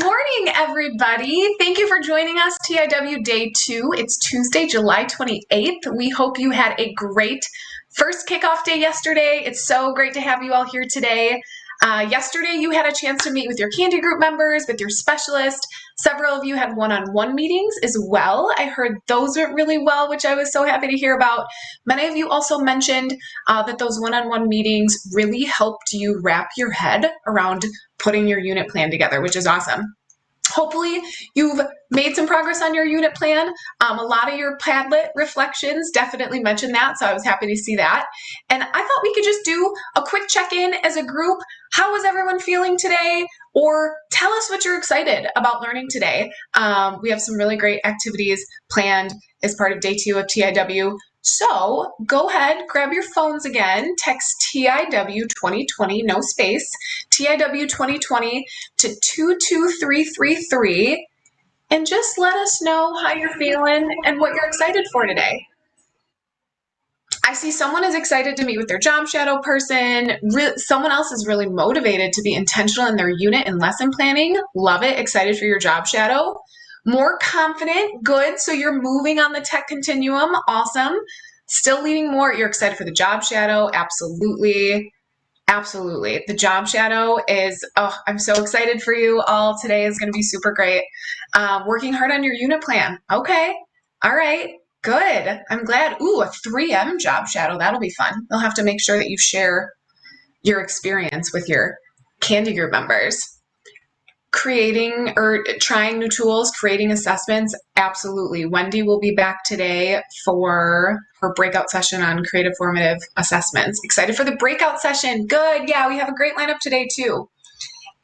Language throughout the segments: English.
Good morning, everybody. Thank you for joining us, TIW Day 2. It's Tuesday, July 28th. We hope you had a great first kickoff day yesterday. It's so great to have you all here today. Yesterday, you had a chance to meet with your Candy Group members, with your specialist. Several of you had one-on-one meetings as well. I heard those went really well, which I was so happy to hear about. Many of you also mentioned that those one-on-one meetings really helped you wrap your head around putting your unit plan together, which is awesome. Hopefully you've made some progress on your unit plan. A lot of your Padlet reflections definitely mentioned that, so I was happy to see that. And I thought we could just do a quick check-in as a group. How is everyone feeling today? Or tell us what you're excited about learning today. We have some really great activities planned as part of Day 2 of TIW. So go ahead, grab your phones again, text TIW 2020, no space, TIW 2020 to 22333, and just let us know how you're feeling and what you're excited for today. I see someone is excited to meet with their job shadow person. Someone else is really motivated to be intentional in their unit and lesson planning. Love it. Excited for your job shadow. More confident. Good. So you're moving on the tech continuum. Awesome. Still leading more. You're excited for the job shadow. Absolutely. Absolutely. The job shadow is, I'm so excited for you all. Today is going to be super great. Working hard on your unit plan. Okay. All right. Good. I'm glad. Ooh, a 3M job shadow. That'll be fun. They'll have to make sure that you share your experience with your Candy Group members. Creating or trying new tools, creating assessments. Absolutely. Wendy will be back today for her breakout session on creative formative assessments. Excited for the breakout session. Good. Yeah, we have a great lineup today too.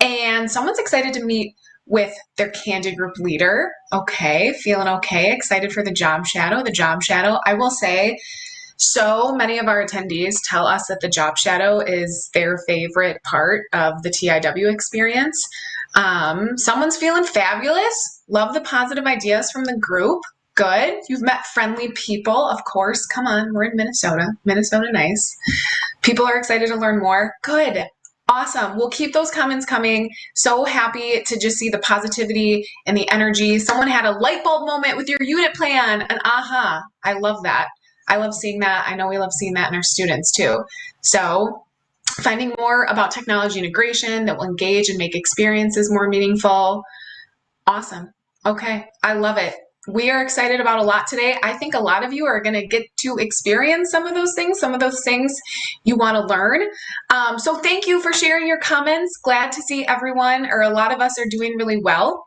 And someone's excited to meet with their Candy Group leader. Okay, feeling okay. Excited for the job shadow. The job shadow, I will say, so many of our attendees tell us that the job shadow is their favorite part of the TIW experience. Someone's feeling fabulous. Love the positive ideas from the group. Good. You've met friendly people, of course. Come on, we're in Minnesota. Minnesota nice. People are excited to learn more. Good. Awesome. We'll keep those comments coming. So happy to just see the positivity and the energy. Someone had a light bulb moment with your unit plan, an aha. I love that. I love seeing that. I know we love seeing that in our students too. So finding more about technology integration that will engage and make experiences more meaningful. Awesome. Okay. I love it. We are excited about a lot today. I think a lot of you are going to get to experience some of those things you want to learn. So thank you for sharing your comments. Glad to see everyone, or a lot of us, are doing really well.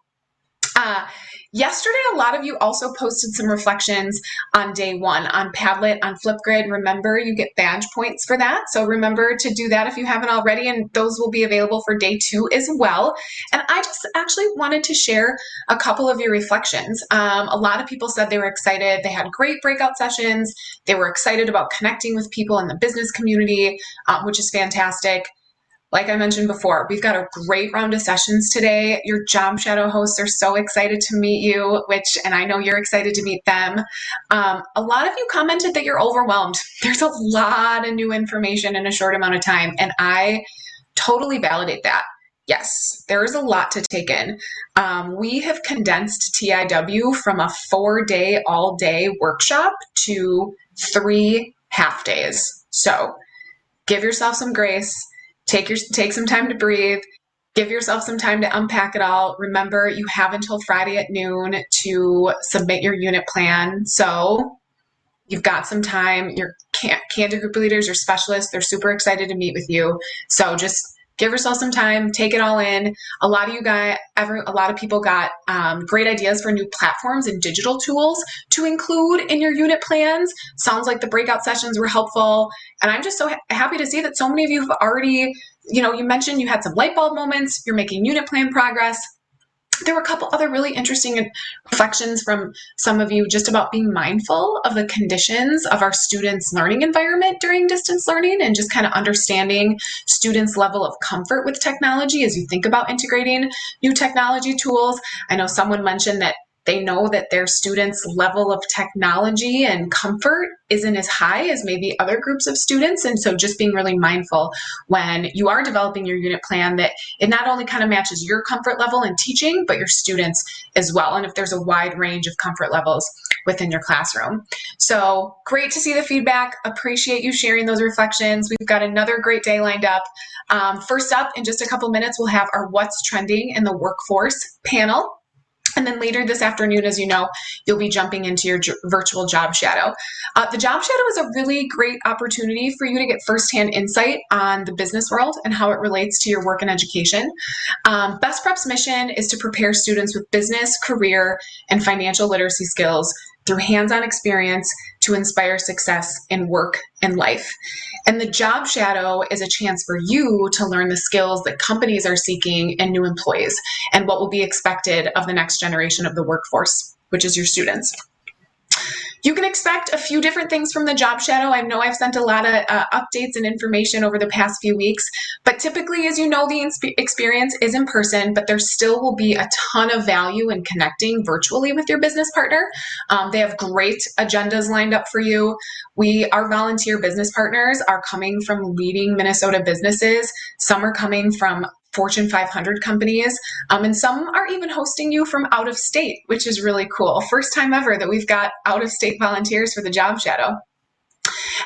Yesterday, a lot of you also posted some reflections on day 1 on Padlet, on Flipgrid. Remember, you get badge points for that. So remember to do that if you haven't already, and those will be available for day 2 as well. And I just actually wanted to share a couple of your reflections. A lot of people said they were excited. They had great breakout sessions. They were excited about connecting with people in the business community, which is fantastic. Like I mentioned before, we've got a great round of sessions today. Your job shadow hosts are so excited to meet you, and I know you're excited to meet them. A lot of you commented that you're overwhelmed. There's a lot of new information in a short amount of time, and I totally validate that. Yes, there is a lot to take in. We have condensed TIW from a 4-day, all-day workshop to 3 half days. So give yourself some grace. Take some time to breathe. Give yourself some time to unpack it all. Remember, you have until Friday at noon to submit your unit plan. So you've got some time. Your Candy Group leaders, your specialists, they're super excited to meet with you. So just give yourself some time, take it all in. A lot of people got great ideas for new platforms and digital tools to include in your unit plans. Sounds like the breakout sessions were helpful. And I'm just so happy to see that so many of you have already, you mentioned you had some light bulb moments, you're making unit plan progress. There were a couple other really interesting reflections from some of you just about being mindful of the conditions of our students' learning environment during distance learning, and just kind of understanding students' level of comfort with technology as you think about integrating new technology tools. I know someone mentioned that They know that their students' level of technology and comfort isn't as high as maybe other groups of students. And so just being really mindful when you are developing your unit plan that it not only kind of matches your comfort level in teaching, but your students as well. And if there's a wide range of comfort levels within your classroom. So great to see the feedback. Appreciate you sharing those reflections. We've got another great day lined up. First up, in just a couple minutes, we'll have our What's Trending in the Workforce panel. And then later this afternoon, as you know, you'll be jumping into your virtual job shadow. The job shadow is a really great opportunity for you to get firsthand insight on the business world and how it relates to your work and education. Best Prep's mission is to prepare students with business, career, and financial literacy skills through hands-on experience to inspire success in work and life. And the job shadow is a chance for you to learn the skills that companies are seeking in new employees and what will be expected of the next generation of the workforce, which is your students. You can expect a few different things from the job shadow. I know I've sent a lot of updates and information over the past few weeks, but typically, as you know, the experience is in person, but there still will be a ton of value in connecting virtually with your business partner. They have great agendas lined up for you. Our volunteer business partners are coming from leading Minnesota businesses. Some are coming from Fortune 500 companies, and some are even hosting you from out of state, which is really cool. First time ever that we've got out of state volunteers for the job shadow.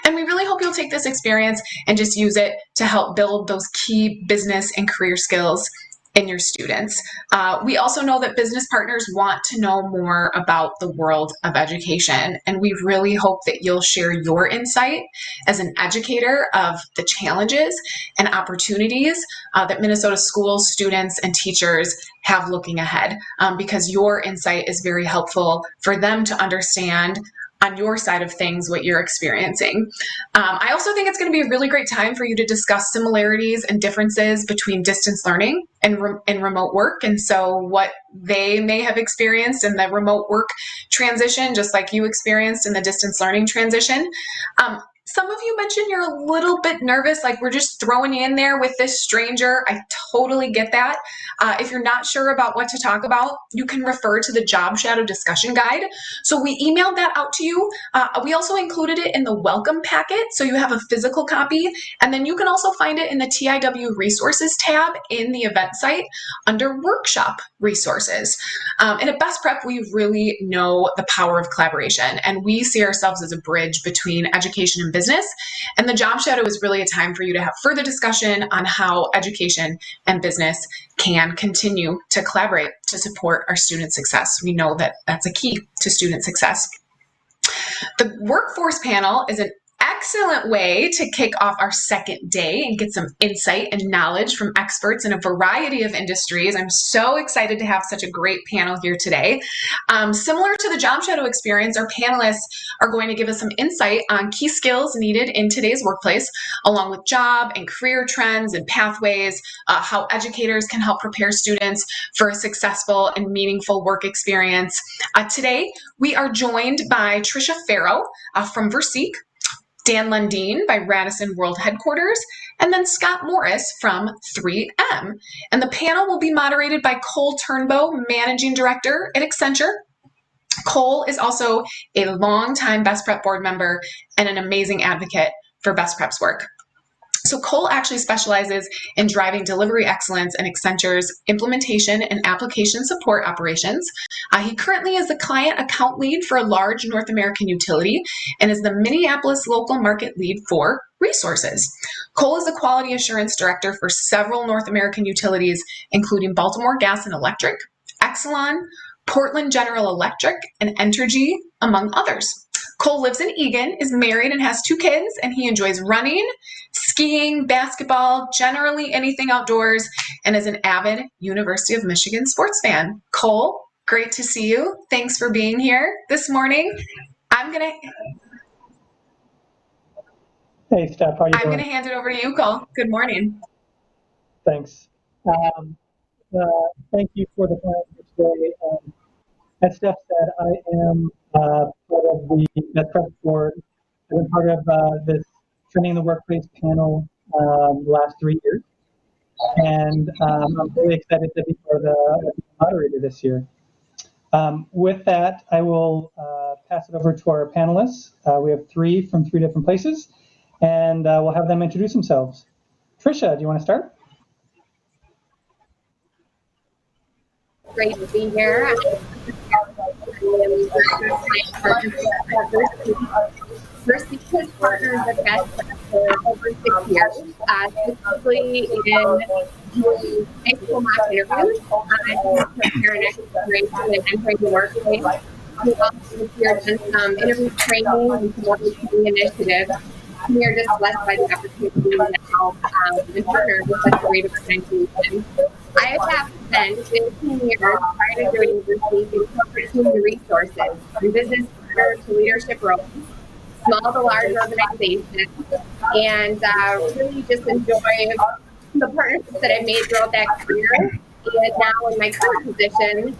And we really hope you'll take this experience and just use it to help build those key business and career skills in your students. We also know that business partners want to know more about the world of education, and we really hope that you'll share your insight as an educator of the challenges and opportunities that Minnesota schools, students, and teachers have looking ahead, because your insight is very helpful for them to understand on your side of things what you're experiencing. I also think it's going to be a really great time for you to discuss similarities and differences between distance learning and remote work. And so what they may have experienced in the remote work transition, just like you experienced in the distance learning transition. Some of you mentioned you're a little bit nervous, like we're just throwing you in there with this stranger. I totally get that. If you're not sure about what to talk about, you can refer to the Job Shadow discussion guide. So we emailed that out to you. We also included it in the welcome packet, so you have a physical copy. And then you can also find it in the TIW resources tab in the event site under workshop resources. And at Best Prep, we really know the power of collaboration, and we see ourselves as a bridge between education and business. And the job shadow is really a time for you to have further discussion on how education and business can continue to collaborate to support our student success. We know that that's a key to student success. The workforce panel is an excellent way to kick off our second day and get some insight and knowledge from experts in a variety of industries. I'm so excited to have such a great panel here today. Similar to the job shadow experience, our panelists are going to give us some insight on key skills needed in today's workplace, along with job and career trends and pathways, how educators can help prepare students for a successful and meaningful work experience. Today, we are joined by Trisha Farrow from Verseek, Dan Lundin by Radisson World Headquarters, and then Scott Morris from 3M. And the panel will be moderated by Cole Turnbow, Managing Director at Accenture. Cole is also a longtime Best Prep board member and an amazing advocate for Best Prep's work. So Cole actually specializes in driving delivery excellence in Accenture's implementation and application support operations. He currently is the client account lead for a large North American utility and is the Minneapolis local market lead for resources. Cole is the quality assurance director for several North American utilities, including Baltimore Gas and Electric, Exelon, Portland General Electric, and Entergy, among others. Cole lives in Eagan, is married, and has 2 kids, and he enjoys running, skiing, basketball, generally anything outdoors, and is an avid University of Michigan sports fan. Cole, great to see you. Thanks for being here this morning. Hey, Steph, how you doing? I'm going to hand it over to you, Cole. Good morning. Thanks. Thank you for the time for today. As Steph said, I am part of the Best Prep board. I've been part of this Training in the Workplace panel the last 3 years, and I'm really excited to be part of the moderator this year. With that, I will pass it over to our panelists. We have three from three different places, and we'll have them introduce themselves. Trisha, do you want to start? Great to be here. First Because partners with us for over 6 years, specifically in doing high school mock interviews, prepare an exploration and entering the workplace. We also this year done some interview training and some other training initiatives. We are just blessed by the opportunity to help and partner with such a great organization. I have spent 15 years prior to joining university in corporate human resources, from business partner to leadership roles, small to large organizations, and really just enjoy the partnerships that I've made throughout that career. And now in my current position,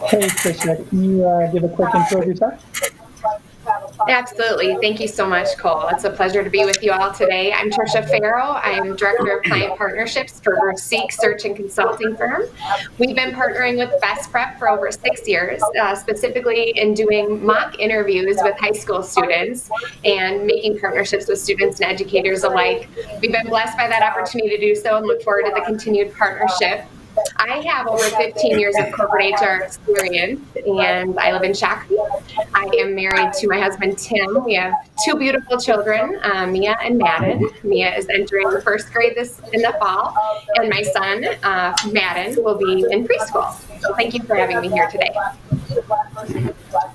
Hey, Trisha, can you give a quick intro of yourself? Absolutely. Thank you so much, Cole. It's a pleasure to be with you all today. I'm Trisha Farrow. I'm Director of Client Partnerships for Seek Search and Consulting Firm. We've been partnering with Best Prep for over 6 years, specifically in doing mock interviews with high school students and making partnerships with students and educators alike. We've been blessed by that opportunity to do so and look forward to the continued partnership. I have over 15 years of corporate HR experience, and I live in Shakopee. I am married to my husband, Tim. We have two beautiful children, Mia and Madden. Mia is entering first grade in the fall, and my son, Madden, will be in preschool. So thank you for having me here today.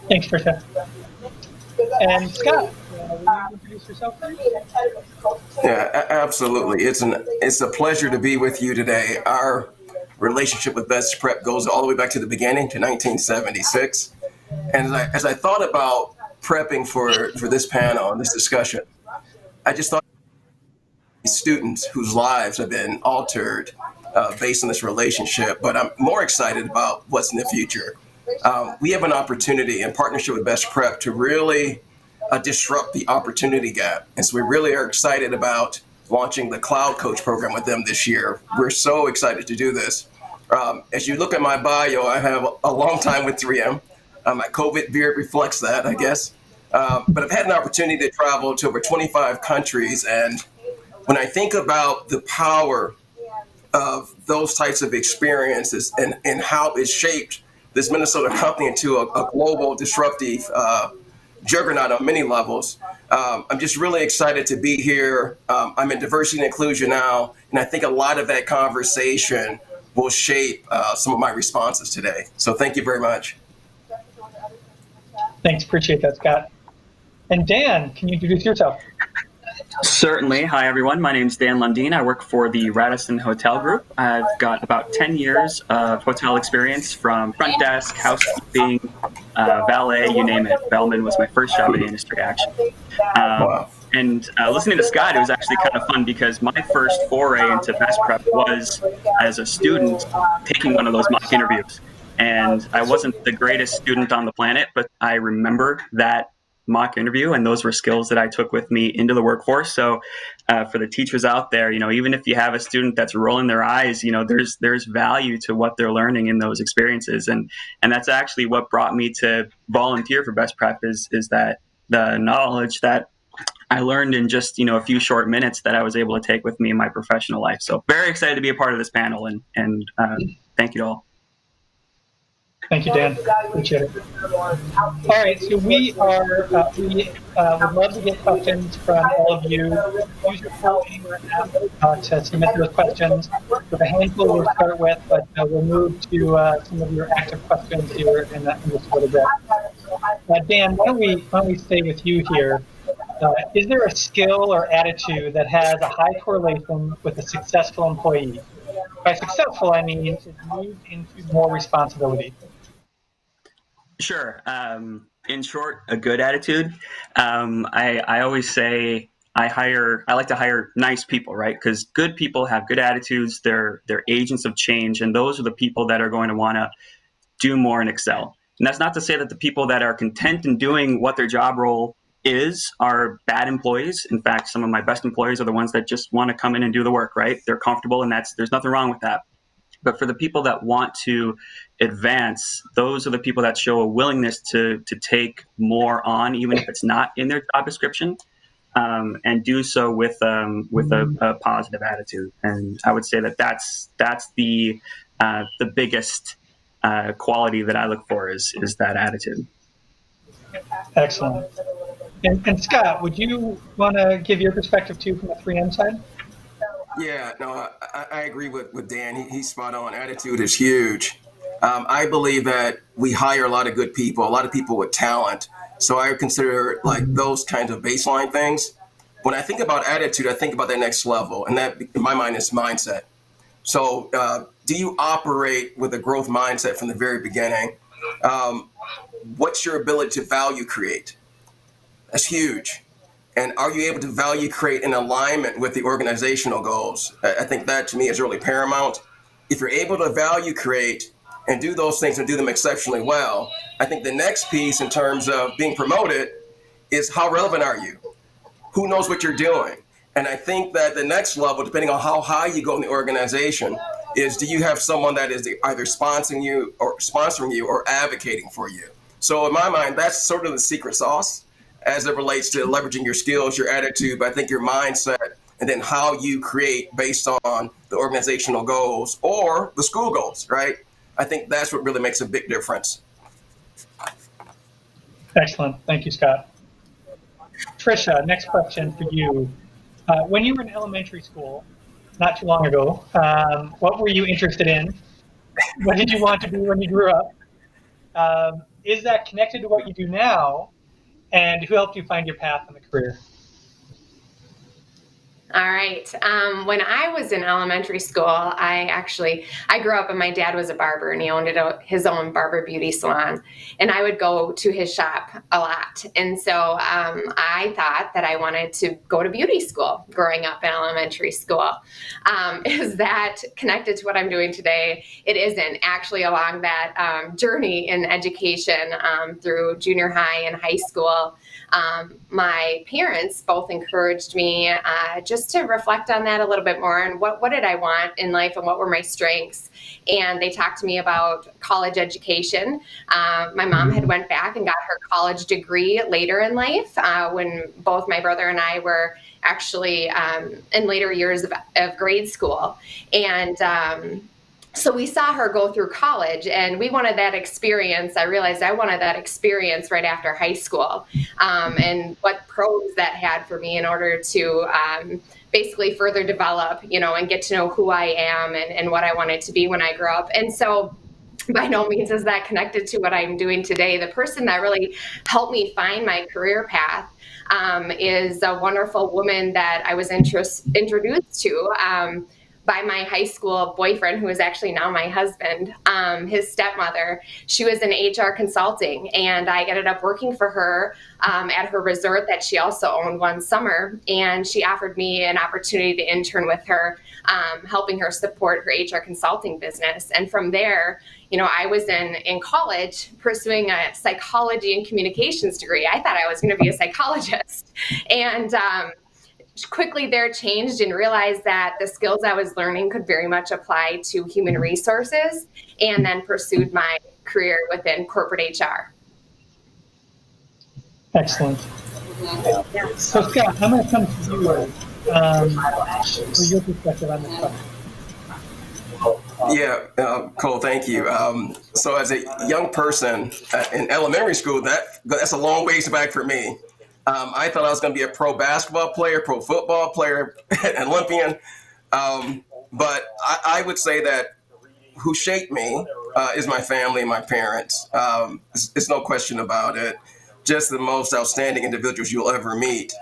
Thanks, Trisha. And Scott, will you introduce yourself? Yeah, absolutely. It's a pleasure to be with you today. Our relationship with Best Prep goes all the way back to the beginning, to 1976. And as I thought about prepping for this panel and this discussion, I just thought students whose lives have been altered based on this relationship, but I'm more excited about what's in the future. We have an opportunity in partnership with Best Prep to really disrupt the opportunity gap. And so we really are excited about launching the Cloud Coach program with them this year. We're so excited to do this. As you look at my bio, I have a long time with 3M. My COVID beard reflects that, I guess. But I've had an opportunity to travel to over 25 countries. And when I think about the power of those types of experiences and how it shaped this Minnesota company into a global disruptive juggernaut on many levels, I'm just really excited to be here. I'm in diversity and inclusion now, and I think a lot of that conversation will shape some of my responses today. So thank you very much. Thanks, appreciate that, Scott. And Dan, can you introduce yourself? Certainly. Hi, everyone. My name is Dan Lundin. I work for the Radisson Hotel Group. I've got about 10 years of hotel experience from front desk, housekeeping, valet, you name it. Bellman was my first job in the industry, actually. And listening to Scott, it was actually kind of fun because my first foray into Best Prep was as a student taking one of those mock interviews. And I wasn't the greatest student on the planet, but I remember that mock interview, and those were skills that I took with me into the workforce. So for the teachers out there, even if you have a student that's rolling their eyes, there's value to what they're learning in those experiences. And that's actually what brought me to volunteer for Best Prep is that the knowledge that I learned in just, a few short minutes that I was able to take with me in my professional life. So very excited to be a part of this panel, and thank you to all. Thank you, Dan. Appreciate it. All right, so we would love to get questions from all of you. Use your phone anywhere app to submit those questions. We have a handful we'll start with, but we'll move to some of your active questions here in just a little bit. Dan, why don't we stay with you here? Is there a skill or attitude that has a high correlation with a successful employee? By successful, I mean it moves into more responsibility. Sure. In short, a good attitude. I always say I like to hire nice people, right? Because good people have good attitudes. They're agents of change, and those are the people that are going to want to do more and excel. And that's not to say that the people that are content in doing what their job role is are bad employees. In fact, some of my best employees are the ones that just want to come in and do the work, right? They're comfortable, and there's nothing wrong with that. But for the people that want to advance, those are the people that show a willingness to take more on, even if it's not in their job description, and do so with a positive attitude. And I would say that's the biggest quality that I look for is that attitude. Excellent. And Scott, would you want to give your perspective too from the 3M side? Yeah, no, I agree with Dan. He's spot on. Attitude is huge. I believe that we hire a lot of good people, a lot of people with talent. So I consider like those kinds of baseline things. When I think about attitude, I think about that next level. And that, in my mind, is mindset. So do you operate with a growth mindset from the very beginning? What's your ability to value create? That's huge. And are you able to value create in alignment with the organizational goals? I think that to me is really paramount. If you're able to value create and do those things and do them exceptionally well, I think the next piece in terms of being promoted is how relevant are you? Who knows what you're doing? And I think that the next level, depending on how high you go in the organization, is do you have someone that is either sponsoring you or advocating for you? So in my mind, that's sort of the secret sauce as it relates to leveraging your skills, your attitude, but I think your mindset, and then how you create based on the organizational goals or the school goals, right? I think that's what really makes a big difference. Excellent. Thank you, Scott. Trisha, next question for you. When you were in elementary school, not too long ago, what were you interested in? What did you want to be when you grew up? Is that connected to what you do now? And who helped you find your path in the career? All right. When I was in elementary school, I grew up and my dad was a barber and he owned his own barber beauty salon. And I would go to his shop a lot. And so I thought that I wanted to go to beauty school growing up in elementary school. Is that connected to what I'm doing today? It isn't. Actually, along that journey in education through junior high and high school, my parents both encouraged me just to reflect on that a little bit more and what did I want in life and what were my strengths. And they talked to me about college education. My mom had went back and got her college degree later in life when both my brother and I were actually in later years of grade school. And so we saw her go through college and we wanted that experience. I realized I wanted that experience right after high school and what pros that had for me in order to basically further develop, and get to know who I am and what I wanted to be when I grew up. And so by no means is that connected to what I'm doing today. The person that really helped me find my career path is a wonderful woman that I was introduced to by my high school boyfriend, who is actually now my husband, his stepmother. She was in HR consulting, and I ended up working for her at her resort that she also owned one summer. And she offered me an opportunity to intern with her, helping her support her HR consulting business. And from there, I was in college pursuing a psychology and communications degree. I thought I was going to be a psychologist. And quickly there changed and realized that the skills I was learning could very much apply to human resources, and then pursued my career within corporate HR. Excellent. So Scott, I'm going to come to you for your perspective on this question. Yeah, Cole, thank you. So as a young person in elementary school, that's a long ways back for me. I thought I was going to be a pro basketball player, pro football player, an Olympian. But I would say that who shaped me is my family and my parents. It's no question about it. Just the most outstanding individuals you'll ever meet.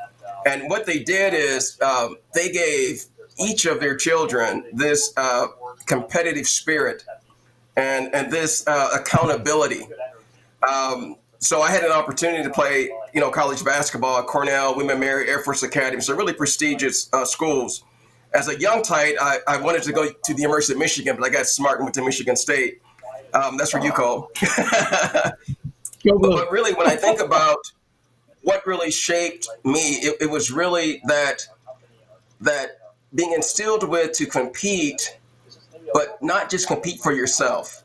And what they did is they gave each of their children this competitive spirit and this accountability. So I had an opportunity to play, college basketball at Cornell, William & Mary Air Force Academy, so really prestigious schools. As a young tight, I wanted to go to the University of Michigan, but I got smart and went to Michigan State. That's where you go. But really, when I think about what really shaped me, it was really that being instilled with to compete, but not just compete for yourself.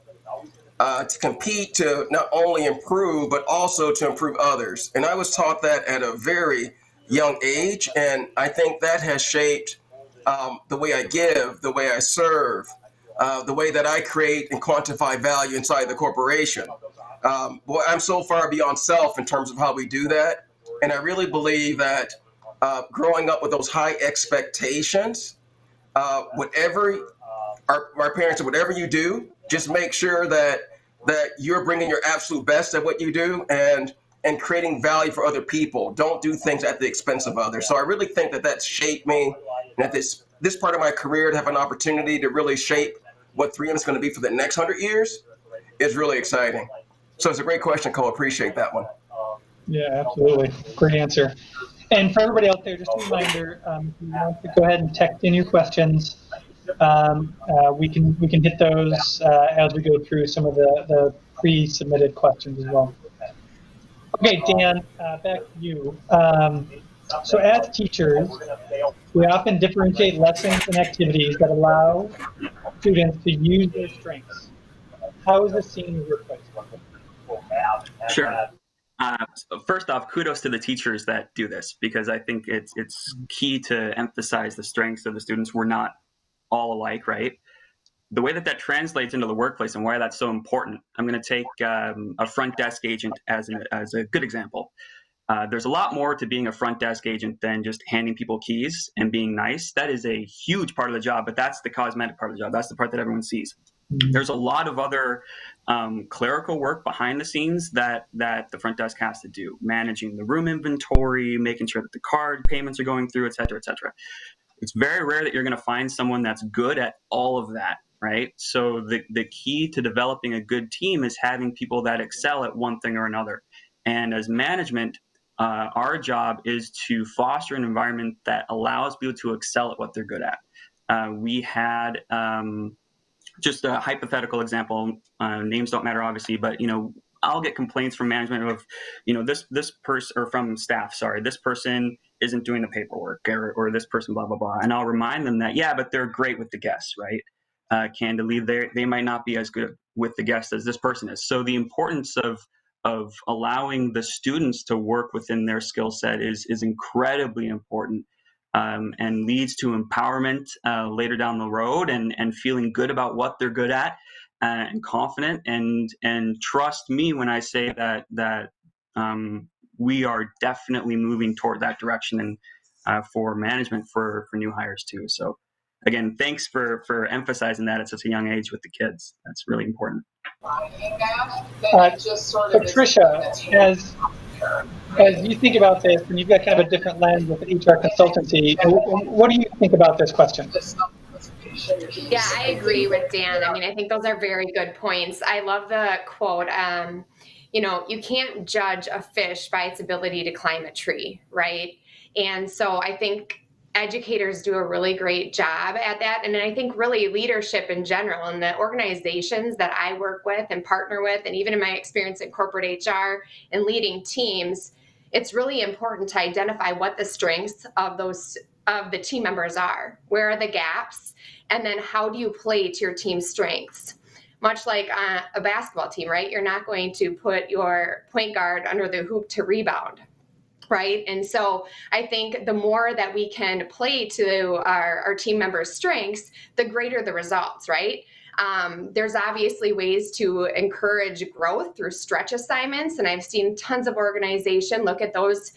To compete to not only improve, but also to improve others. And I was taught that at a very young age. And I think that has shaped the way I give, the way I serve, the way that I create and quantify value inside the corporation. I'm so far beyond self in terms of how we do that. And I really believe that growing up with those high expectations, whatever our parents, whatever you do, just make sure that you're bringing your absolute best at what you do and creating value for other people. Don't do things at the expense of others. So I really think that shaped me, and at this part of my career, to have an opportunity to really shape what 3M is going to be for the next 100 years is really exciting. So it's a great question, Cole. Appreciate that one. Yeah, absolutely. Great answer. And for everybody out there, just a reminder, if you want to go ahead and text in your questions, we can hit those as we go through some of the pre-submitted questions as well. Okay, Dan, back to you. So as teachers, we often differentiate lessons and activities that allow students to use their strengths. How is this seen in your workplace? Sure. First off, kudos to the teachers that do this, because I think it's key to emphasize the strengths of the students. We're not all alike, right? The way that translates into the workplace and why that's so important, I'm going to take a front desk agent as a good example. There's a lot more to being a front desk agent than just handing people keys and being nice. That is a huge part of the job, but that's the cosmetic part of the job. That's the part that everyone sees. There's a lot of other clerical work behind the scenes that the front desk has to do, managing the room inventory, making sure that the card payments are going through, et cetera, et cetera. It's very rare that you're going to find someone that's good at all of that, right? So the key to developing a good team is having people that excel at one thing or another. And as management, our job is to foster an environment that allows people to excel at what they're good at. We had just a hypothetical example, names don't matter obviously, but I'll get complaints from management of, this person, or from staff, sorry, this person isn't doing the paperwork, or this person, blah, blah, blah. And I'll remind them that, yeah, but they're great with the guests, right? Candidly, they might not be as good with the guests as this person is. So the importance of allowing the students to work within their skill set is incredibly important. And leads to empowerment later down the road, and feeling good about what they're good at, and confident, and trust me when I say that we are definitely moving toward that direction, and for management for new hires too. So again, thanks for emphasizing that at such a young age with the kids. That's really important. So Trisha, as you think about this, and you've got kind of a different lens with HR consultancy, what do you think about this question? Yeah, I agree with Dan. I mean, I think those are very good points. I love the quote, you can't judge a fish by its ability to climb a tree, right? And so I think educators do a really great job at that. And I think really leadership in general, and the organizations that I work with and partner with, and even in my experience in corporate HR and leading teams, it's really important to identify what the strengths of the team members are. Where are the gaps? And then how do you play to your team's strengths? Much like a basketball team, right? You're not going to put your point guard under the hoop to rebound, right? And so I think the more that we can play to our team members' strengths, the greater the results, right? There's obviously ways to encourage growth through stretch assignments, and I've seen tons of organizations look at those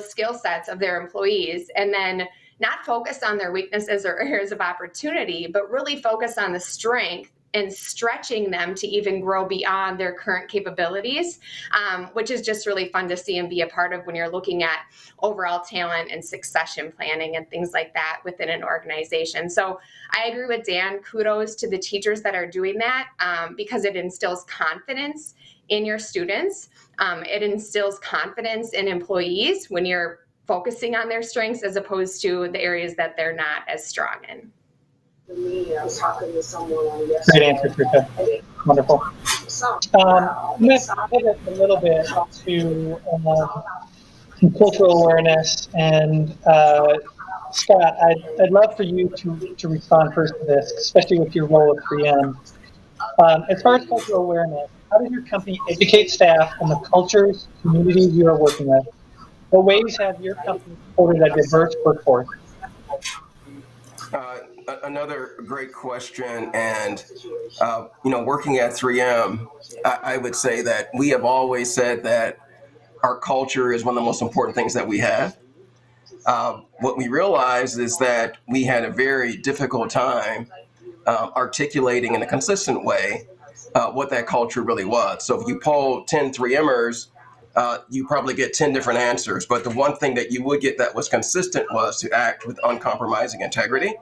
skill sets of their employees, and then not focus on their weaknesses or areas of opportunity, but really focus on the strength and stretching them to even grow beyond their current capabilities, which is just really fun to see and be a part of when you're looking at overall talent and succession planning and things like that within an organization. So I agree with Dan. Kudos to the teachers that are doing that, because it instills confidence in your students. It instills confidence in employees when you're focusing on their strengths as opposed to the areas that they're not as strong in. I was talking to someone yesterday. Great answer, Trisha. Wonderful. I'm going to pivot a little bit to some cultural awareness. And Scott, I'd love for you to respond first to this, especially with your role at 3M. As far as cultural awareness, how does your company educate staff on the cultures, communities you are working with? What ways have your company supported a diverse workforce? Another great question. And, working at 3M, I would say that we have always said that our culture is one of the most important things that we have. What we realized is that we had a very difficult time articulating in a consistent way what that culture really was. So if you poll 10 3Mers, you probably get 10 different answers. But the one thing that you would get that was consistent was to act with uncompromising integrity.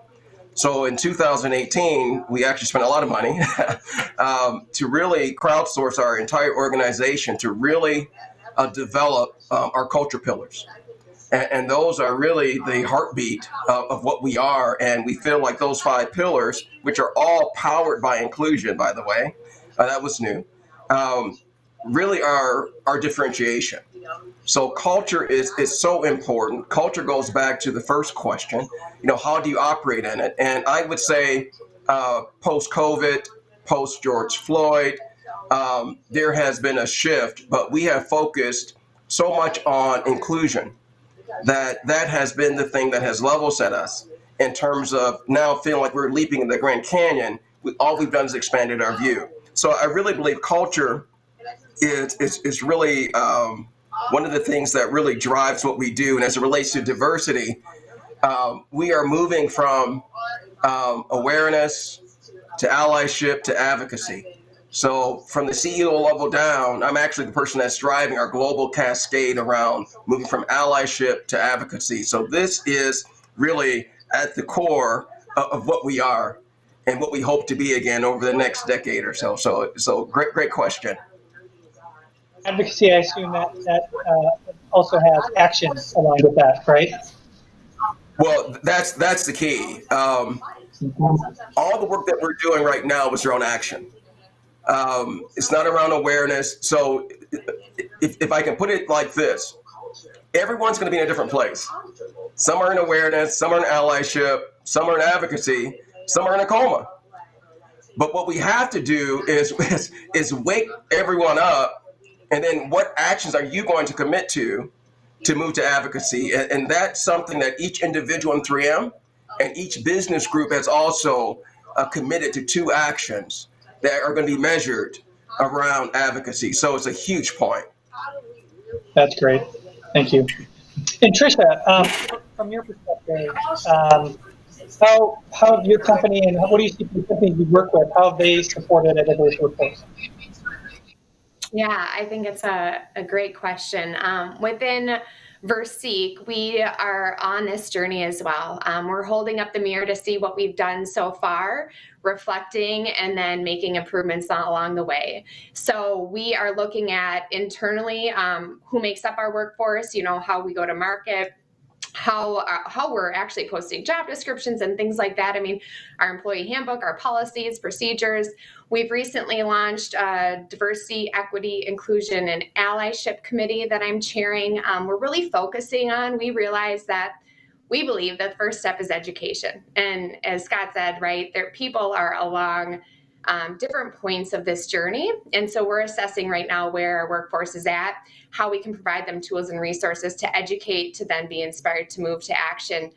So in 2018, we actually spent a lot of money to really crowdsource our entire organization to really develop our culture pillars. And those are really the heartbeat of what we are. And we feel like those 5 pillars, which are all powered by inclusion, by the way, that was new. really our differentiation. So culture is so important. Culture goes back to the first question, how do you operate in it? And I would say post COVID, post George Floyd, there has been a shift, but we have focused so much on inclusion that has been the thing that has level set us in terms of now feeling like we're leaping in the Grand Canyon. All we've done is expanded our view. So I really believe culture is really one of the things that really drives what we do. And as it relates to diversity, we are moving from awareness to allyship to advocacy. So from the CEO level down, I'm actually the person that's driving our global cascade around moving from allyship to advocacy. So this is really at the core of what we are and what we hope to be again over the next decade or so. So great question. Advocacy, I assume that also has action along with that, right? Well, that's the key. All the work that we're doing right now is around action. It's not around awareness. So if I can put it like this, everyone's going to be in a different place. Some are in awareness, some are in allyship, some are in advocacy, some are in a coma. But what we have to do is wake everyone up, and then what actions are you going to commit to move to advocacy? And that's something that each individual in 3M and each business group has also committed to 2 actions that are going to be measured around advocacy. So it's a huge point. That's great. Thank you. And Trisha, from your perspective, how have your company and what do you see from the companies you work with, how have they supported a diverse workforce? Yeah, I think it's a great question. Within Verseek, we are on this journey as well. We're holding up the mirror to see what we've done so far, reflecting, and then making improvements along the way. So we are looking at internally who makes up our workforce, how we go to market, how we're actually posting job descriptions and things like that. I mean, our employee handbook, our policies, procedures. We've recently launched a diversity, equity, inclusion, and allyship committee that I'm chairing. We're really focusing on, we realize that we believe that the first step is education. And as Scott said, right, people are along different points of this journey. And so we're assessing right now where our workforce is at, how we can provide them tools and resources to educate, to then be inspired to move to action.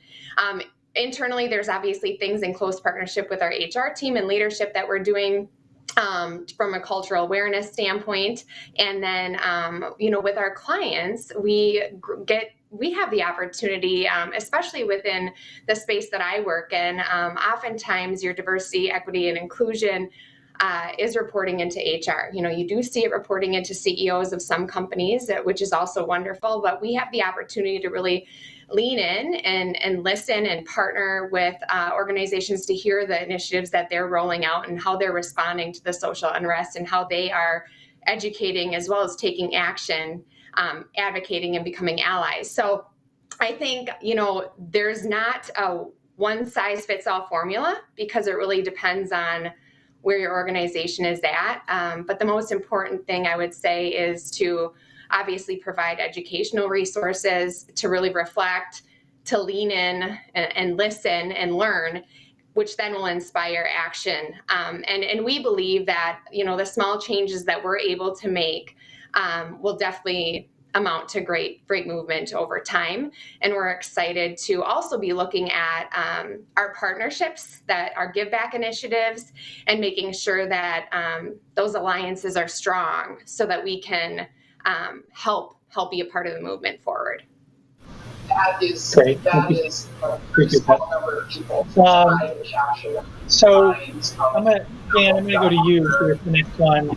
Internally, there's obviously things in close partnership with our HR team and leadership that we're doing from a cultural awareness standpoint. And then, with our clients, we have the opportunity, especially within the space that I work in, oftentimes your diversity, equity, and inclusion is reporting into HR. You do see it reporting into CEOs of some companies, which is also wonderful, but we have the opportunity to really lean in and listen and partner with organizations to hear the initiatives that they're rolling out and how they're responding to the social unrest and how they are educating as well as taking action, advocating and becoming allies. So I think, there's not a one size fits all formula because it really depends on where your organization is at. But the most important thing I would say is to obviously provide educational resources, to really reflect, to lean in and listen and learn, which then will inspire action. And we believe that, the small changes that we're able to make will definitely amount to great movement over time. And we're excited to also be looking at our partnerships, that our give back initiatives, and making sure that those alliances are strong so that we can help be a part of the movement forward. Great. Appreciate that. So I'm gonna go to you for the next one.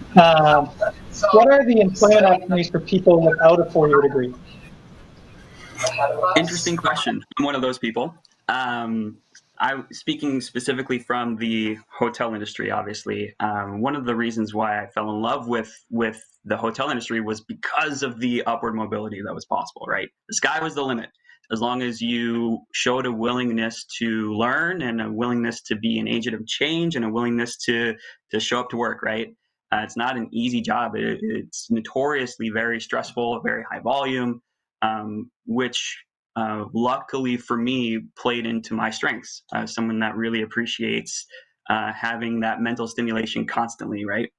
What are the employment opportunities for people without a 4-year degree? Interesting question. I'm one of those people. I'm speaking specifically from the hotel industry, obviously. One of the reasons why I fell in love with the hotel industry was because of the upward mobility that was possible, right? The sky was the limit. As long as you showed a willingness to learn and a willingness to be an agent of change and a willingness to show up to work, right? It's not an easy job. It's notoriously very stressful, very high volume, which luckily for me played into my strengths. Someone that really appreciates having that mental stimulation constantly, right?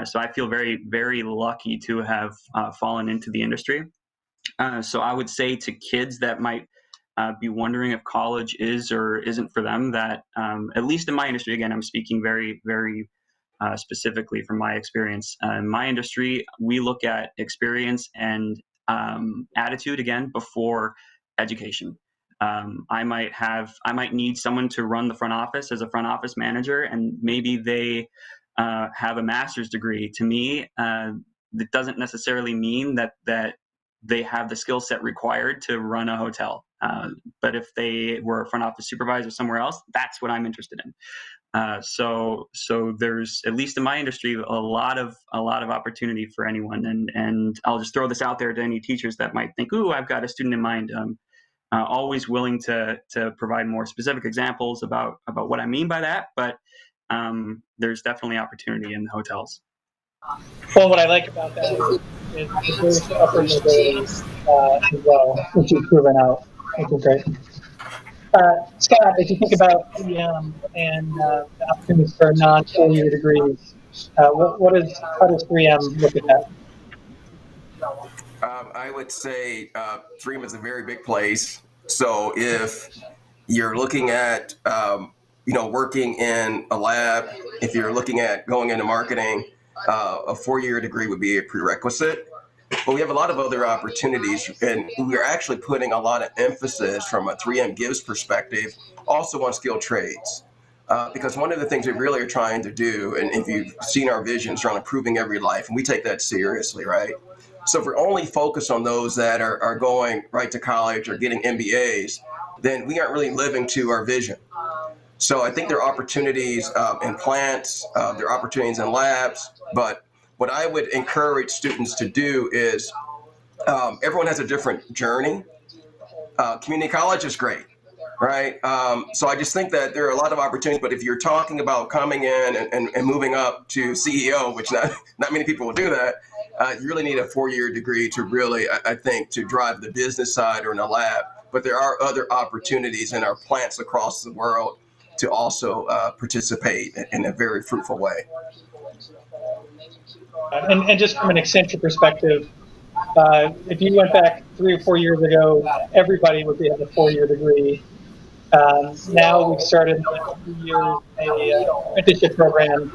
So I feel very, very lucky to have fallen into the industry. So I would say to kids that might be wondering if college is or isn't for them, that at least in my industry, again, I'm speaking very, very specifically from my experience. In my industry, we look at experience and attitude again before education. I might need someone to run the front office as a front office manager, and maybe they have a master's degree. To me, that doesn't necessarily mean that they have the skill set required to run a hotel. But if they were a front office supervisor somewhere else, that's what I'm interested in. So there's, at least in my industry, a lot of opportunity for anyone. And I'll just throw this out there to any teachers that might think, "Ooh, I've got a student in mind." Always willing to provide more specific examples about what I mean by that. But there's definitely opportunity in the hotels. Well, what I like about that is there's upper mobility as well, which is proven out, which is great. Scott, as you think about TM and the opportunities for non-4-year degrees, how does 3M look at that? I would say 3M is a very big place. So if you're looking at working in a lab, if you're looking at going into marketing, a 4-year degree would be a prerequisite. But we have a lot of other opportunities, and we're actually putting a lot of emphasis from a 3M Gives perspective also on skilled trades. Because one of the things we really are trying to do, and if you've seen our visions around improving every life, and we take that seriously, right? So if we're only focused on those that are going right to college or getting MBAs, then we aren't really living to our vision. So I think there are opportunities in plants, there are opportunities in labs, but what I would encourage students to do is everyone has a different journey. Community college is great, right? So I just think that there are a lot of opportunities, but if you're talking about coming in and moving up to CEO, which not many people will do that, you really need a 4-year degree to really, I think, to drive the business side or in a lab. But there are other opportunities in our plants across the world to also participate in a very fruitful way. And just from an Accenture perspective, if you went back 3 or 4 years ago, everybody would have a 4-year degree. Now we've started 3 years apprenticeship program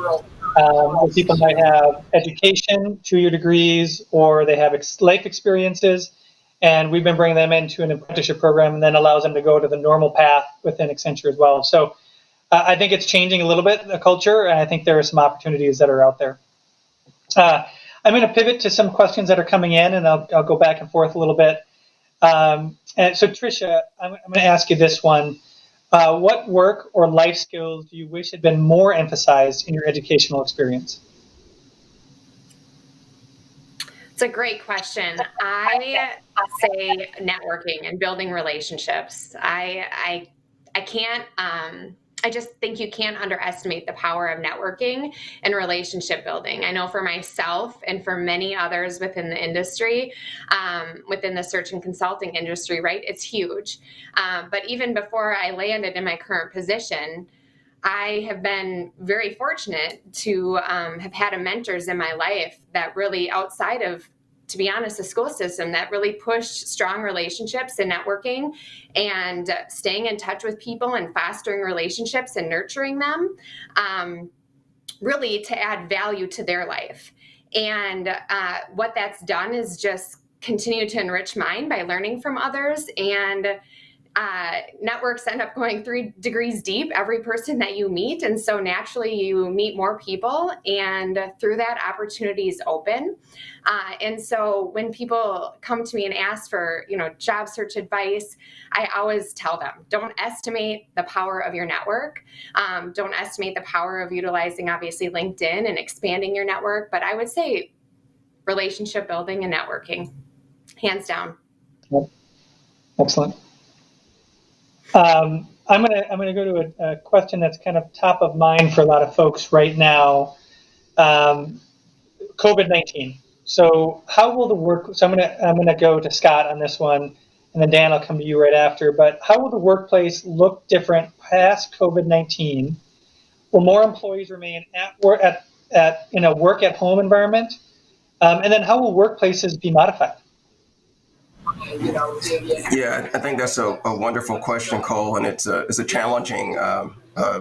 where people might have education, 2-year degrees, or they have life experiences. And we've been bringing them into an apprenticeship program, and then allows them to go to the normal path within Accenture as well. So I think it's changing a little bit, the culture, and I think there are some opportunities that are out there. I'm going to pivot to some questions that are coming in, and I'll go back and forth a little bit. And so, Trisha, I'm going to ask you this one. What work or life skills do you wish had been more emphasized in your educational experience? It's a great question. I say networking and building relationships. I can't. I just think you can't underestimate the power of networking and relationship building. I know for myself and for many others within the industry, within the search and consulting industry, right? It's huge. But even before I landed in my current position, I have been very fortunate to have had mentors in my life that really, outside of, to be honest, the school system, that really pushed strong relationships and networking and staying in touch with people and fostering relationships and nurturing them, really to add value to their life. And what that's done is just continue to enrich mine by learning from others, and networks end up going 3 degrees deep, every person that you meet. And so naturally you meet more people, and through that opportunities open. And so when people come to me and ask for, job search advice, I always tell them, don't estimate the power of your network. Don't estimate the power of utilizing, obviously, LinkedIn and expanding your network. But I would say relationship building and networking, hands down. Yep. Excellent. I'm gonna go to a question that's kind of top of mind for a lot of folks right now. COVID-19. So how will the work? So I'm gonna go to Scott on this one, and then Dan, I'll come to you right after. But how will the workplace look different past COVID-19? Will more employees remain at work at in a work at home environment? And then how will workplaces be modified? Yeah, I think that's a wonderful question, Cole, and it's a challenging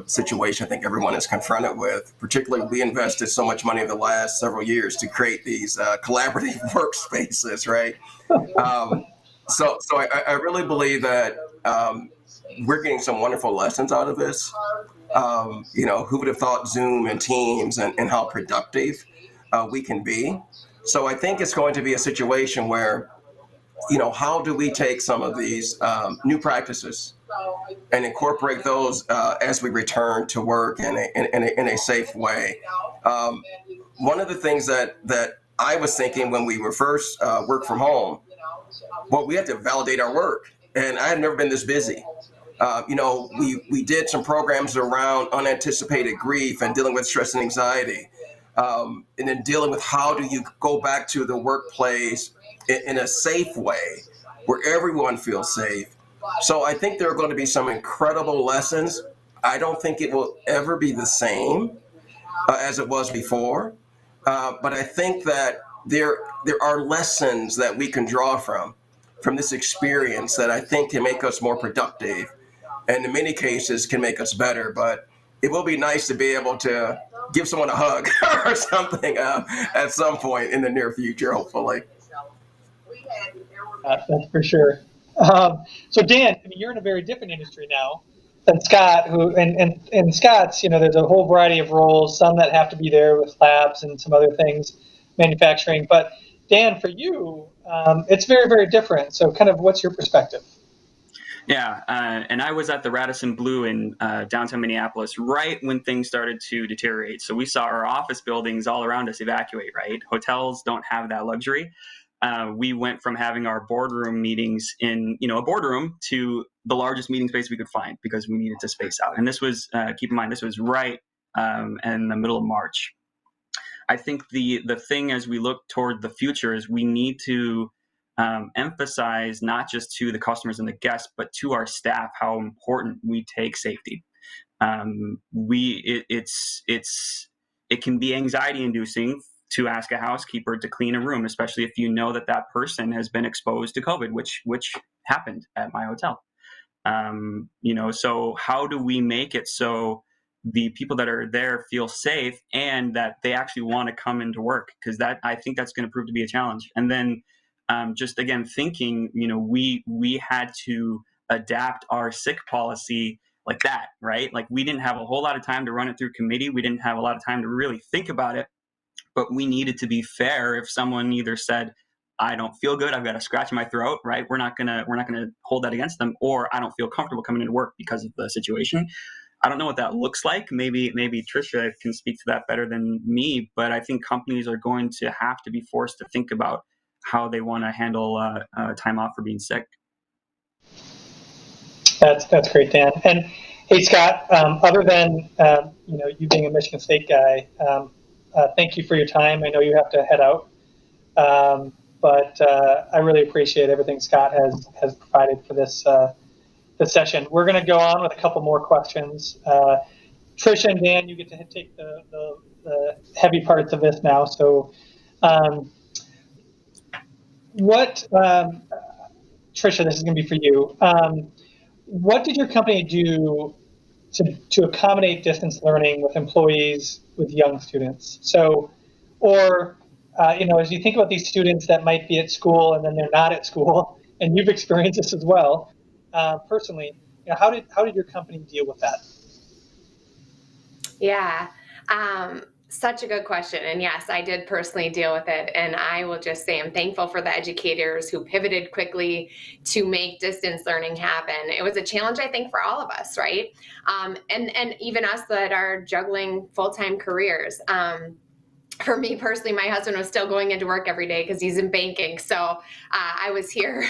situation I think everyone is confronted with. Particularly, we invested so much money in the last several years to create these collaborative workspaces, right? So I really believe that we're getting some wonderful lessons out of this. Who would have thought Zoom and Teams and how productive we can be? So I think it's going to be a situation where how do we take some of these new practices and incorporate those as we return to work in a safe way? One of the things that I was thinking when we were first work from home, well, we had to validate our work, and I had never been this busy. We did some programs around unanticipated grief and dealing with stress and anxiety, and then dealing with how do you go back to the workplace in a safe way where everyone feels safe. So I think there are going to be some incredible lessons. I don't think it will ever be the same as it was before, but I think that there are lessons that we can draw from this experience that I think can make us more productive, and in many cases can make us better. But it will be nice to be able to give someone a hug or something at some point in the near future, hopefully. That's for sure. So Dan, I mean, you're in a very different industry now than Scott, who and Scott's, there's a whole variety of roles, some that have to be there with labs and some other things, manufacturing. But Dan, for you, it's very, very different. So kind of what's your perspective? Yeah, and I was at the Radisson Blu in downtown Minneapolis right when things started to deteriorate. So we saw our office buildings all around us evacuate, right? Hotels don't have that luxury. We went from having our boardroom meetings in, a boardroom to the largest meeting space we could find because we needed to space out. And this was, keep in mind, this was right in the middle of March. I think the thing as we look toward the future is we need to emphasize not just to the customers and the guests, but to our staff how important we take safety. It can be anxiety inducing to ask a housekeeper to clean a room, especially if you know that person has been exposed to COVID, which happened at my hotel. So how do we make it so the people that are there feel safe and that they actually want to come into work? Because I think that's going to prove to be a challenge. And then just again thinking, we had to adapt our sick policy like that, right? Like we didn't have a whole lot of time to run it through committee. We didn't have a lot of time to really think about it, but we needed to be fair. If someone either said, I don't feel good, I've got a scratch in my throat, right? We're not gonna hold that against them. Or I don't feel comfortable coming into work because of the situation. I don't know what that looks like. Maybe Trisha can speak to that better than me, but I think companies are going to have to be forced to think about how they want to handle time off for being sick. That's great, Dan. And hey, Scott, other than you being a Michigan State guy, thank you for your time. I know you have to head out, but I really appreciate everything Scott has provided for this session. We're going to go on with a couple more questions. Trisha and Dan, you get to take the heavy parts of this now. So, Trisha, this is going to be for you. What did your company do to accommodate distance learning with employees with young students? So, or as you think about these students that might be at school and then they're not at school, and you've experienced this as well personally, how did your company deal with that? Yeah. Such a good question. And yes, I did personally deal with it. And I will just say I'm thankful for the educators who pivoted quickly to make distance learning happen. It was a challenge, I think, for all of us, right? And even us that are juggling full-time careers. For me personally, my husband was still going into work every day because he's in banking. So I was here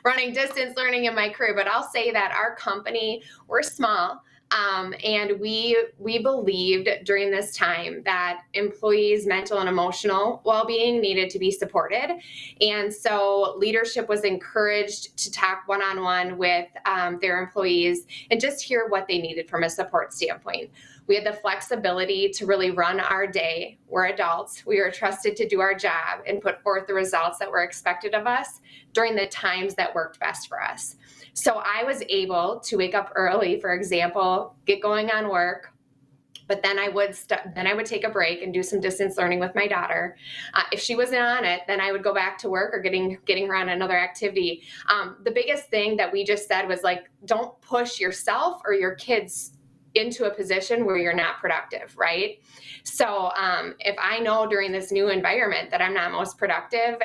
running distance learning in my career. But I'll say that our company, we're small. And we believed during this time that employees' mental and emotional well-being needed to be supported. And so leadership was encouraged to talk one-on-one with their employees and just hear what they needed from a support standpoint. We had the flexibility to really run our day. We're adults. We were trusted to do our job and put forth the results that were expected of us during the times that worked best for us. So I was able to wake up early, for example, get going on work, but then I would take a break and do some distance learning with my daughter. If she wasn't on it, then I would go back to work or getting her on another activity. The biggest thing that we just said was like, don't push yourself or your kids into a position where you're not productive, right? So if I know during this new environment that I'm not most productive,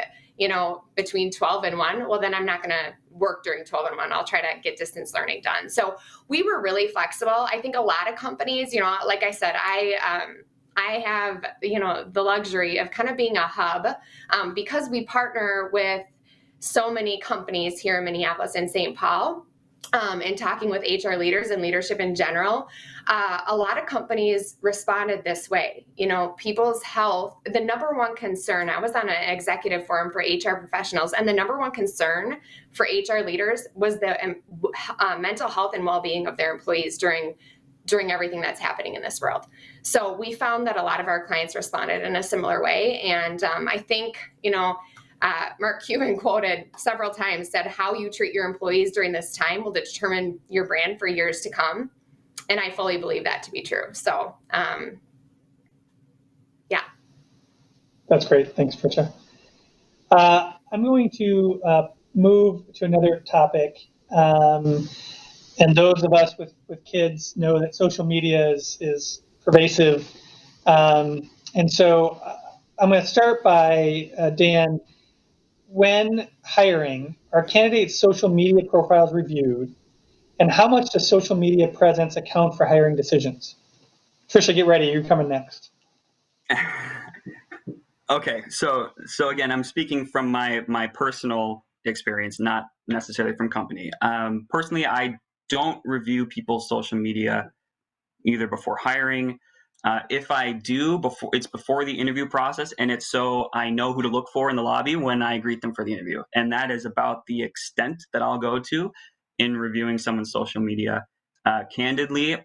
between 12 and 1, well, then I'm not going to work during 12 and 1. I'll try to get distance learning done. So we were really flexible. I think a lot of companies, like I said, I have, the luxury of kind of being a hub because we partner with so many companies here in Minneapolis and St. Paul. And talking with HR leaders and leadership in general, a lot of companies responded this way. People's health, the number one concern, I was on an executive forum for HR professionals, and the number one concern for HR leaders was the mental health and well-being of their employees during everything that's happening in this world. So we found that a lot of our clients responded in a similar way. And I think, Mark Cuban quoted several times, said how you treat your employees during this time will determine your brand for years to come. And I fully believe that to be true. So, yeah. That's great. Thanks, Trisha. I'm going to move to another topic. And those of us with kids know that social media is pervasive. And so I'm going to start by Dan. When hiring, are candidates' social media profiles reviewed? And how much does social media presence account for hiring decisions? Trisha, get ready. You're coming next. Okay, so again, I'm speaking from my personal experience, not necessarily from company. Personally, I don't review people's social media either before hiring. If I do, it's before the interview process, and it's so I know who to look for in the lobby when I greet them for the interview. And that is about the extent that I'll go to in reviewing someone's social media. Candidly,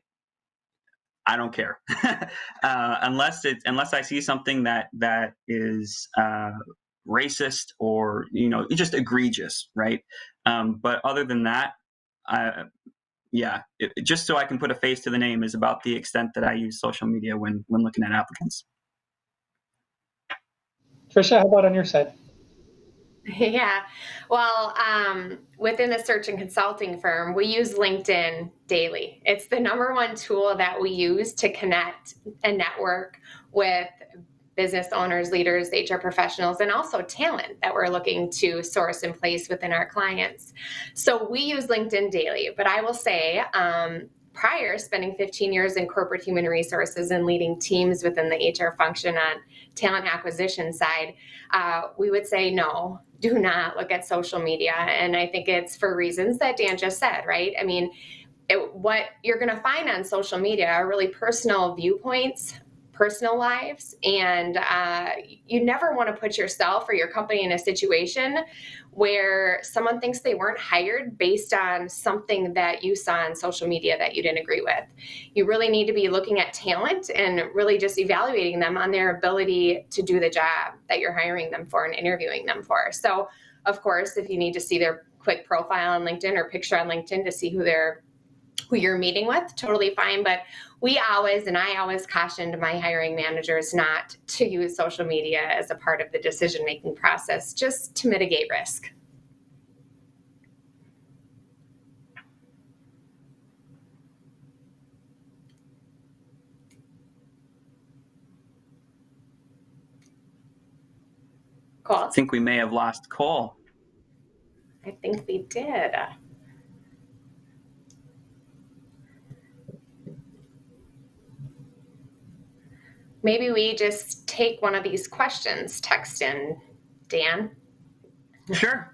I don't care unless I see something that is racist or just egregious, right? But other than that, just so I can put a face to the name is about the extent that I use social media when looking at applicants. Trisha, how about on your side? Yeah. Well, within the search and consulting firm, we use LinkedIn daily. It's the number one tool that we use to connect and network with business owners, leaders, HR professionals, and also talent that we're looking to source and place within our clients. So we use LinkedIn daily, but I will say, prior spending 15 years in corporate human resources and leading teams within the HR function on talent acquisition side, we would say no, do not look at social media. And I think it's for reasons that Dan just said, right? I mean, what you're going to find on social media are really personal viewpoints, personal lives, and you never want to put yourself or your company in a situation where someone thinks they weren't hired based on something that you saw on social media that you didn't agree with. You really need to be looking at talent and really just evaluating them on their ability to do the job that you're hiring them for and interviewing them for. So, of course, if you need to see their quick profile on LinkedIn or picture on LinkedIn to see who you're meeting with, totally fine. But I always cautioned my hiring managers not to use social media as a part of the decision-making process, just to mitigate risk. Cool. I think we may have lost Cole. I think we did. Maybe we just take one of these questions, text in, Dan. Sure.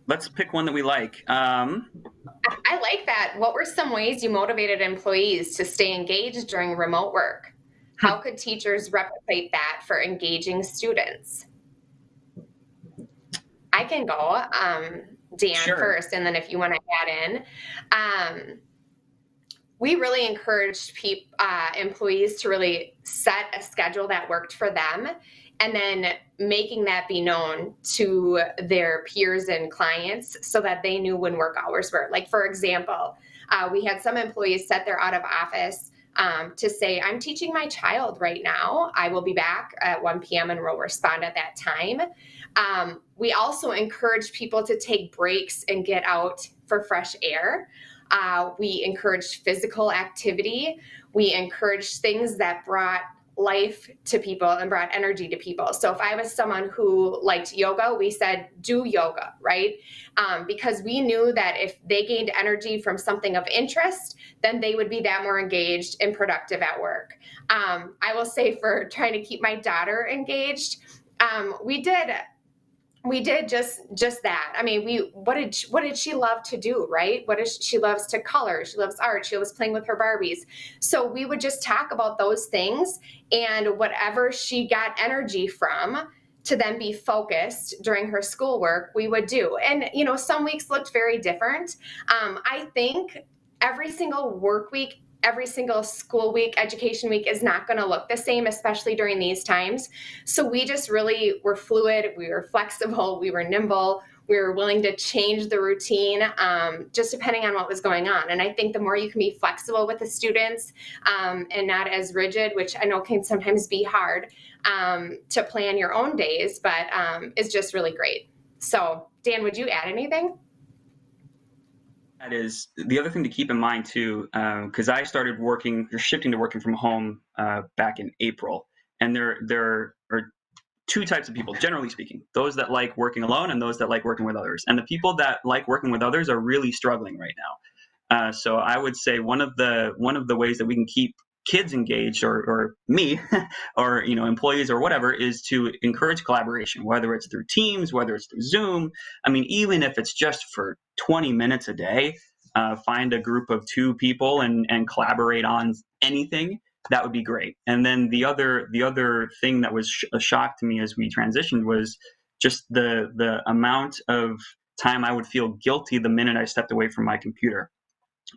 let's pick one that we like. I like that. What were some ways you motivated employees to stay engaged during remote work? How could teachers replicate that for engaging students? I can go, Dan, Sure. first, and then if you want to add in. We really encouraged employees to really set a schedule that worked for them, and then making that be known to their peers and clients so that they knew when work hours were. Like, for example, we had some employees set their out of office to say, I'm teaching my child right now. I will be back at 1 p.m. and will respond at that time. We also encouraged people to take breaks and get out for fresh air. We encouraged physical activity. We encouraged things that brought life to people and brought energy to people. So if I was someone who liked yoga, we said, do yoga, right? Because we knew that if they gained energy from something of interest, then they would be that more engaged and productive at work. I will say, for trying to keep my daughter engaged, we did just that. I mean, what did she love to do, right? She loves to color, she loves art, she loves playing with her Barbies. So we would just talk about those things, and whatever she got energy from to then be focused during her schoolwork, we would do. And some weeks looked very different. I think every single work week, every single school week, education week is not going to look the same, especially during these times. So we just really were fluid, we were flexible, we were nimble, we were willing to change the routine just depending on what was going on. And I think the more you can be flexible with the students and not as rigid, which I know can sometimes be hard to plan your own days, but is just really great. So Dan, would you add anything? That is the other thing to keep in mind too, because I started shifting to working from home back in April, and there are two types of people, generally speaking: those that like working alone and those that like working with others. And the people that like working with others are really struggling right now. So I would say one of the ways that we can keep kids engaged, or me, or employees or whatever, is to encourage collaboration, whether it's through Teams, whether it's through Zoom. I mean, even if it's just for 20 minutes a day, find a group of 2 people and collaborate on anything. That would be great. And then the other thing that was a shock to me as we transitioned was just the amount of time I would feel guilty the minute I stepped away from my computer.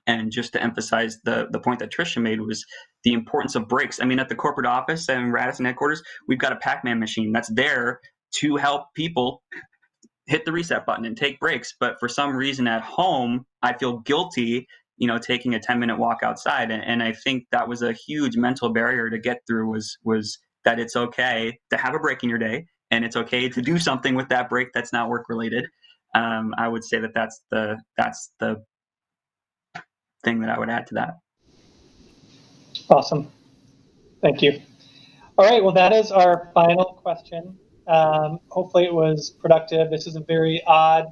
And just to emphasize the point that Trisha made, was the importance of breaks. I mean, at the corporate office and Radisson headquarters, we've got a Pac-Man machine that's there to help people hit the reset button and take breaks. But for some reason at home, I feel guilty, taking a 10-minute walk outside. And I think that was a huge mental barrier to get through, was that it's okay to have a break in your day, and it's okay to do something with that break that's not work related. I would say that's the thing that I would add to that. Awesome. Thank you. All right, well, that is our final question. Hopefully it was productive. This is a very odd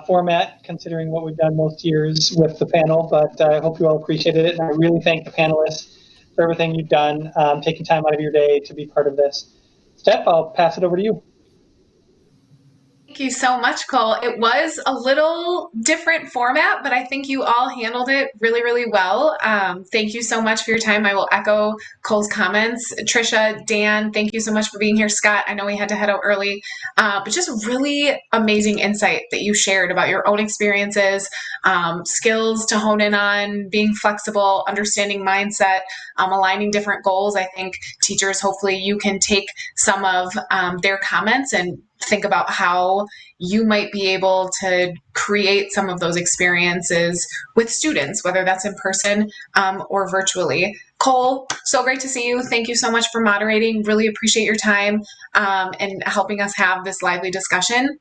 format considering what we've done most years with the panel, but I hope you all appreciated it. And I really thank the panelists for everything you've done, taking time out of your day to be part of this. Steph, I'll pass it over to you. Thank you so much, Cole. It was a little different format, but I think you all handled it really, really well. Thank you so much for your time. I will echo Cole's comments. Trisha, Dan, thank you so much for being here. Scott, I know we had to head out early, but just really amazing insight that you shared about your own experiences, skills to hone in on, being flexible, understanding mindset, aligning different goals. I think teachers, hopefully you can take some of their comments and think about how you might be able to create some of those experiences with students, whether that's in person or virtually. Cole, so great to see you. Thank you so much for moderating. Really appreciate your time and helping us have this lively discussion.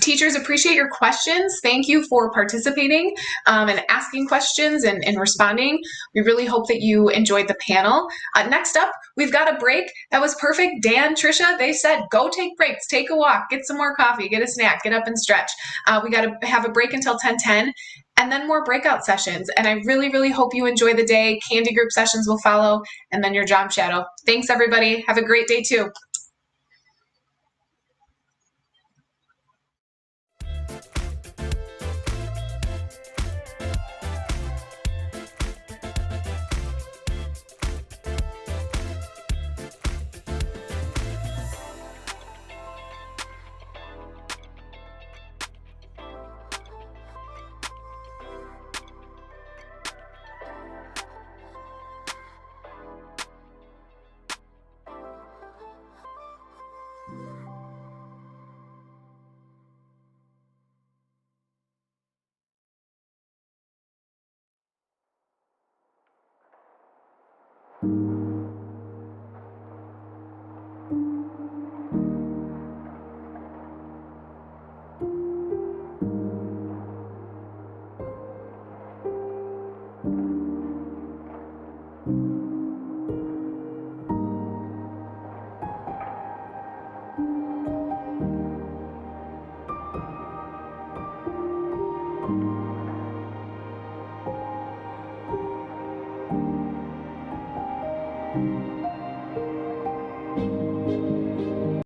Teachers, appreciate your questions. Thank you for participating and asking questions and responding. We really hope that you enjoyed the panel. Next up, we've got a break. That was perfect. Dan, Trisha, they said, go take breaks, take a walk, get some more coffee, get a snack, get up and stretch. We got to have a break until 10:10. And then more breakout sessions. And I really, really hope you enjoy the day. Candy group sessions will follow, and then your job shadow. Thanks, everybody. Have a great day, too.